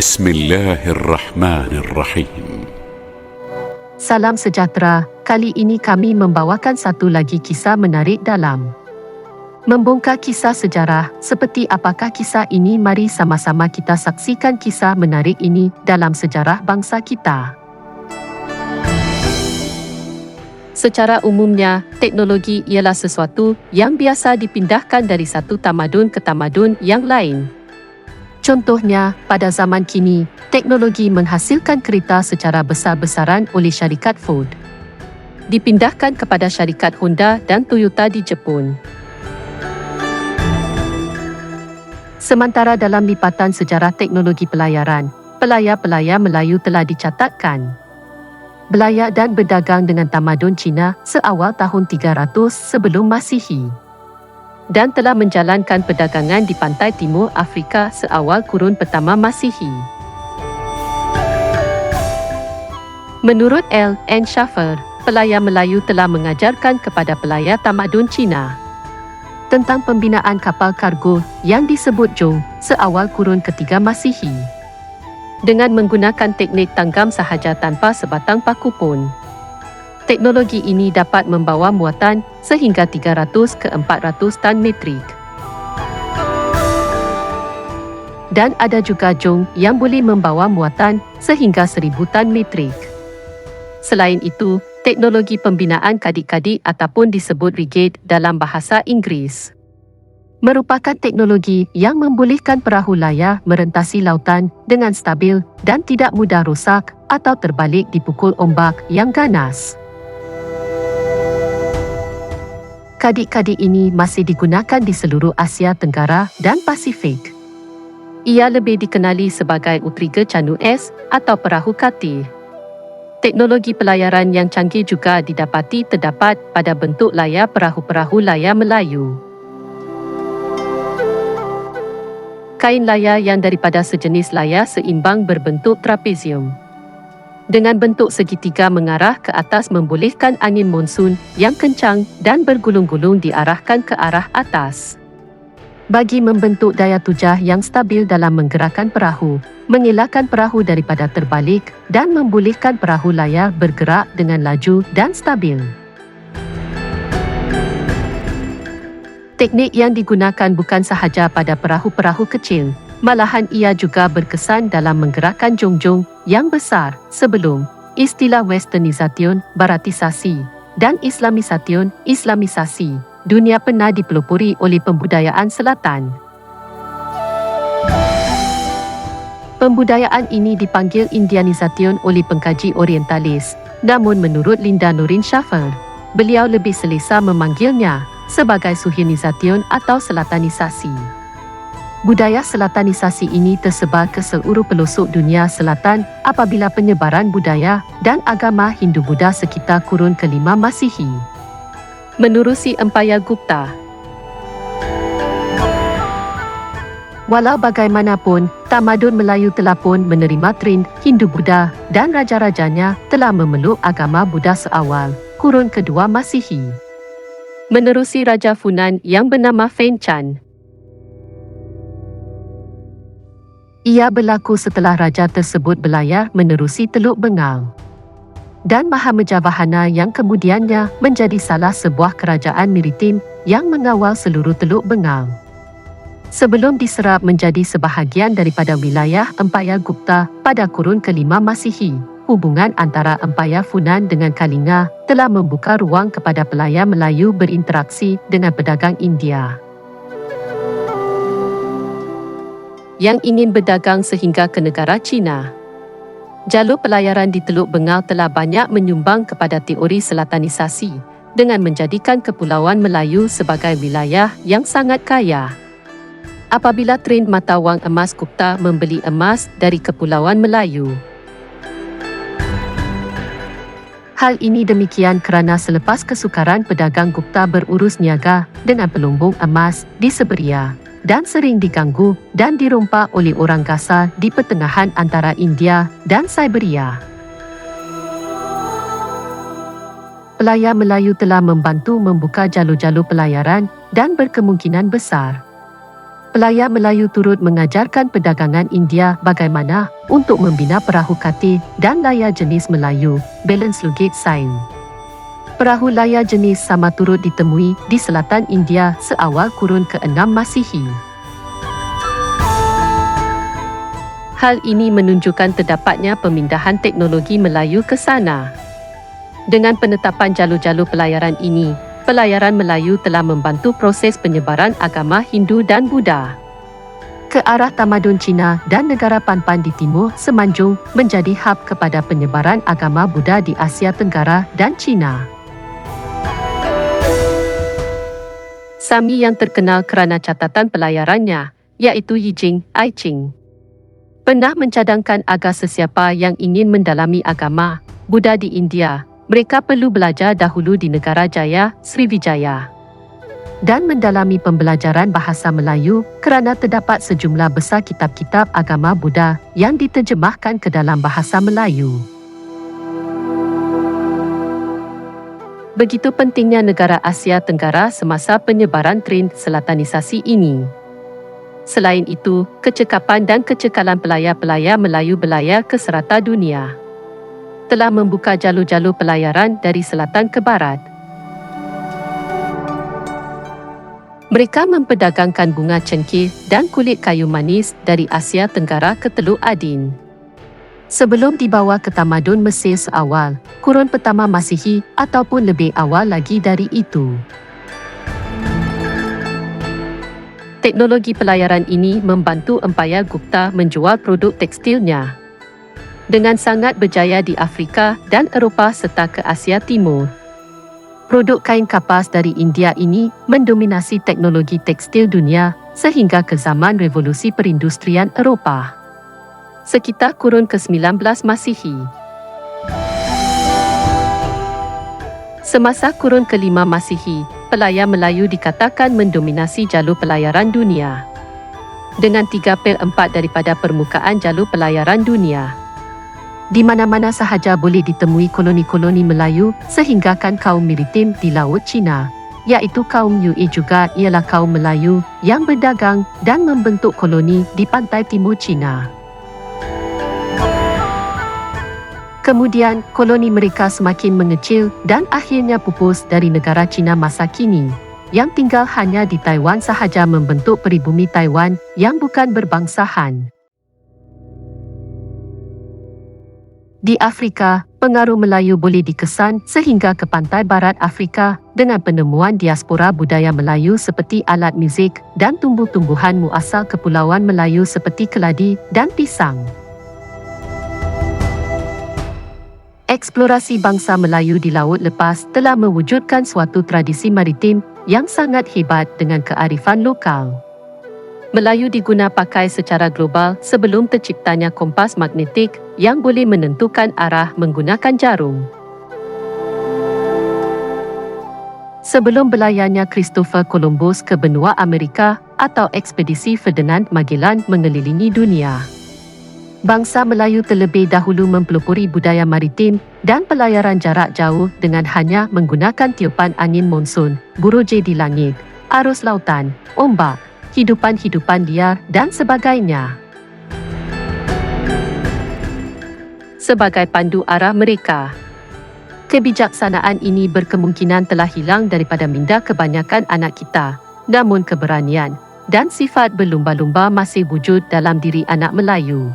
بسم الله الرحمن الرحيم. Salam sejahtera, kali ini kami membawakan satu lagi kisah menarik dalam membongkar kisah sejarah. Seperti apakah kisah ini? Mari sama-sama kita saksikan kisah menarik ini dalam sejarah bangsa kita. Secara umumnya, teknologi ialah sesuatu yang biasa dipindahkan dari satu tamadun ke tamadun yang lain. Contohnya, pada zaman kini, teknologi menghasilkan kereta secara besar-besaran oleh syarikat Ford dipindahkan kepada syarikat Honda dan Toyota di Jepun. Sementara dalam lipatan sejarah teknologi pelayaran, pelayar-pelayar Melayu telah dicatatkan belayar dan berdagang dengan tamadun Cina seawal tahun 300 sebelum Masihi dan telah menjalankan perdagangan di pantai timur Afrika seawal kurun pertama Masihi. Menurut L. N. Schaffer, pelayar Melayu telah mengajarkan kepada pelayar tamadun Cina tentang pembinaan kapal kargo yang disebut Zhou seawal kurun ketiga Masihi dengan menggunakan teknik tanggam sahaja tanpa sebatang paku pun. Teknologi ini dapat membawa muatan sehingga 300 ke 400 tan metrik. Dan ada juga Zhou yang boleh membawa muatan sehingga 1000 tan metrik. Selain itu, teknologi pembinaan kadik-kadik ataupun disebut frigate dalam bahasa Inggeris merupakan teknologi yang membolehkan perahu layar merentasi lautan dengan stabil dan tidak mudah rosak atau terbalik dipukul ombak yang ganas. Kadik-kadik ini masih digunakan di seluruh Asia Tenggara dan Pasifik. Ia lebih dikenali sebagai outrigger canoe atau perahu katil. Teknologi pelayaran yang canggih juga didapati terdapat pada bentuk layar perahu-perahu layar Melayu. Kain layar yang daripada sejenis layar seimbang berbentuk trapezium dengan bentuk segitiga mengarah ke atas membolehkan angin monsun yang kencang dan bergulung-gulung diarahkan ke arah atas bagi membentuk daya tujah yang stabil dalam menggerakkan perahu, mengelakkan perahu daripada terbalik dan membolehkan perahu layar bergerak dengan laju dan stabil. Teknik yang digunakan bukan sahaja pada perahu-perahu kecil, malahan ia juga berkesan dalam menggerakkan jongjong yang besar sebelum istilah westernization, baratisasi, dan islamisasi dunia pernah dipelopori oleh pembudayaan selatan. Pembudayaan ini dipanggil Indianisation oleh pengkaji orientalis, namun menurut Linda Norin Schaffer, beliau lebih selesa memanggilnya sebagai Suhionisation atau Selatanisasi. Budaya Selatanisasi ini tersebar ke seluruh pelosok dunia selatan apabila penyebaran budaya dan agama Hindu-Buddha sekitar kurun ke-5 Masihi menerusi Empayar Gupta. Walau bagaimanapun, tamadun Melayu telah pun menerima trend Hindu-Buddha dan raja-rajanya telah memeluk agama Buddha seawal kurun kedua Masihi menerusi Raja Funan yang bernama Fen Chan. Ia berlaku setelah raja tersebut berlayar menerusi Teluk Bengal dan Mahamejavahana yang kemudiannya menjadi salah sebuah kerajaan maritim yang mengawal seluruh Teluk Bengal. Sebelum diserap menjadi sebahagian daripada wilayah Empayar Gupta pada kurun ke-5 Masihi, hubungan antara Empayar Funan dengan Kalinga telah membuka ruang kepada pelayar Melayu berinteraksi dengan pedagang India yang ingin berdagang sehingga ke negara China. Jalur pelayaran di Teluk Bengal telah banyak menyumbang kepada teori selatanisasi dengan menjadikan Kepulauan Melayu sebagai wilayah yang sangat kaya. Apabila trend mata wang emas Gupta membeli emas dari Kepulauan Melayu. Hal ini demikian kerana selepas kesukaran pedagang Gupta berurus niaga dengan pelumbung emas di Siberia dan sering diganggu dan dirompak oleh orang kasar di pertengahan antara India dan Siberia. Pelayar Melayu telah membantu membuka jalur-jalur pelayaran dan berkemungkinan besar Pelayar Melayu turut mengajarkan perdagangan India bagaimana untuk membina perahu katil dan layar jenis Melayu, Balance Lugate Sail. Perahu layar jenis sama turut ditemui di selatan India seawal kurun ke-6 Masihi. Hal ini menunjukkan terdapatnya pemindahan teknologi Melayu ke sana. Dengan penetapan jalur-jalur pelayaran ini, pelayaran Melayu telah membantu proses penyebaran agama Hindu dan Buddha ke arah tamadun Cina dan negara Pan-Pan di timur semenanjung menjadi hub kepada penyebaran agama Buddha di Asia Tenggara dan Cina. Sami yang terkenal kerana catatan pelayarannya, iaitu Yijing Aiching, pernah mencadangkan agar sesiapa yang ingin mendalami agama Buddha di India, mereka perlu belajar dahulu di Negara Jaya, Sriwijaya, dan mendalami pembelajaran bahasa Melayu kerana terdapat sejumlah besar kitab-kitab agama Buddha yang diterjemahkan ke dalam bahasa Melayu. Begitu pentingnya negara Asia Tenggara semasa penyebaran trend selatanisasi ini. Selain itu, kecekapan dan kecekalan pelayar-pelayar Melayu berlayar ke serata dunia telah membuka jalur-jalur pelayaran dari selatan ke barat. Mereka memperdagangkan bunga cengkeh dan kulit kayu manis dari Asia Tenggara ke Teluk Adin. Sebelum dibawa ke tamadun Mesir seawal, kurun pertama Masihi ataupun lebih awal lagi dari itu. Teknologi pelayaran ini membantu Empayar Gupta menjual produk tekstilnya dengan sangat berjaya di Afrika dan Eropah serta ke Asia Timur. Produk kain kapas dari India ini mendominasi teknologi tekstil dunia sehingga ke zaman revolusi perindustrian Eropah, sekitar kurun ke-19 Masihi. Semasa kurun ke-5 Masihi, pelayar Melayu dikatakan mendominasi jalur pelayaran dunia dengan 3/4 daripada permukaan jalur pelayaran dunia. Di mana-mana sahaja boleh ditemui koloni-koloni Melayu sehinggakan kaum maritim di Laut Cina, iaitu kaum Yue juga ialah kaum Melayu yang berdagang dan membentuk koloni di pantai timur Cina. Kemudian, koloni mereka semakin mengecil dan akhirnya pupus dari negara Cina masa kini, yang tinggal hanya di Taiwan sahaja membentuk peribumi Taiwan yang bukan berbangsa Han. Di Afrika, pengaruh Melayu boleh dikesan sehingga ke pantai barat Afrika dengan penemuan diaspora budaya Melayu seperti alat muzik dan tumbuh-tumbuhan muasal kepulauan Melayu seperti keladi dan pisang. Eksplorasi bangsa Melayu di Laut Lepas telah mewujudkan suatu tradisi maritim yang sangat hebat dengan kearifan lokal. Melayu diguna pakai secara global sebelum terciptanya kompas magnetik yang boleh menentukan arah menggunakan jarum. Sebelum berlayarnya Christopher Columbus ke benua Amerika atau ekspedisi Ferdinand Magellan mengelilingi dunia, bangsa Melayu terlebih dahulu mempelopori budaya maritim dan pelayaran jarak jauh dengan hanya menggunakan tiupan angin monsun, buroje di langit, arus lautan, ombak, hidupan-hidupan liar dan sebagainya sebagai pandu arah mereka. Kebijaksanaan ini berkemungkinan telah hilang daripada minda kebanyakan anak kita, namun keberanian dan sifat berlumba-lumba masih wujud dalam diri anak Melayu.